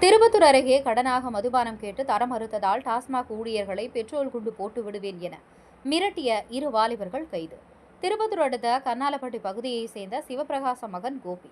திருப்பத்தூர் அருகே கடனாக மதுபானம் கேட்டு தரம் மறுத்ததால் டாஸ்மாக் ஊழியர்களை பெட்ரோல் குண்டு போட்டு விடுவேன் என மிரட்டிய இரு வாலிபர்கள் கைது. திருப்பத்தூர் அடுத்த கர்நாலப்பட்டி பகுதியைச் சேர்ந்த சிவபிரகாச மகன் கோபி,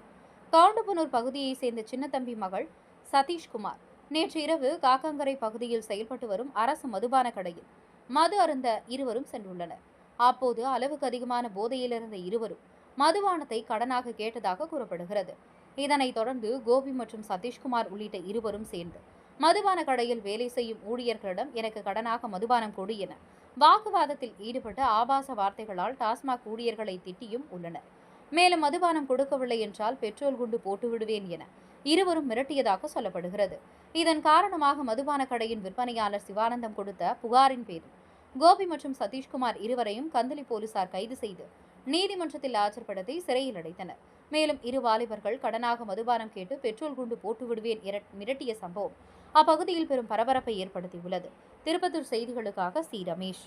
கவுண்டபுனூர் பகுதியைச் சேர்ந்த சின்னத்தம்பி மகள் சதீஷ்குமார் நேற்று இரவு காக்கங்கரை பகுதியில் செயல்பட்டு வரும் அரசு மதுபான கடையில் மது அருந்த இருவரும் சென்றுள்ளனர். அப்போது அளவுக்கு அதிகமான போதையில் இருந்த இருவரும் மதுபானத்தை கடனாக கேட்டதாக கூறப்படுகிறது. இதனைத் தொடர்ந்து கோபி மற்றும் சதீஷ்குமார் உள்ளிட்ட இருவரும் சேர்ந்து மதுபான கடையில் வேலை செய்யும் ஊழியர்களிடம் எனக்கு கடனாக மதுபானம் கொடு என வாக்குவாதத்தில் ஈடுபட்ட ஆபாச வார்த்தைகளால் டாஸ்மாக் ஊழியர்களை திட்டியும் உள்ளனர். மேலும் மதுபானம் கொடுக்கவில்லை என்றால் பெட்ரோல் குண்டு போட்டு விடுவேன் என இருவரும் மிரட்டியதாக சொல்லப்படுகிறது. இதன் காரணமாக மதுபான கடையின் விற்பனையாளர் சிவானந்தம் கொடுத்த புகாரின் பேரில் கோபி மற்றும் சதீஷ்குமார் இருவரையும் கந்தளி போலீசார் கைது செய்து நீதிமன்றத்தில் ஆஜர்படுத்தி சிறையில் அடைத்தனர். மேலும் இரு வாலிபர்கள் கடனாக மதுபானம் கேட்டு பெட்ரோல் குண்டு போட்டு விடுவேன் மிரட்டிய சம்பவம் அப்பகுதியில் பெரும் பரபரப்பை ஏற்படுத்தியுள்ளது. திருப்பத்தூர் செய்திகளுக்காக சி. ரமேஷ்.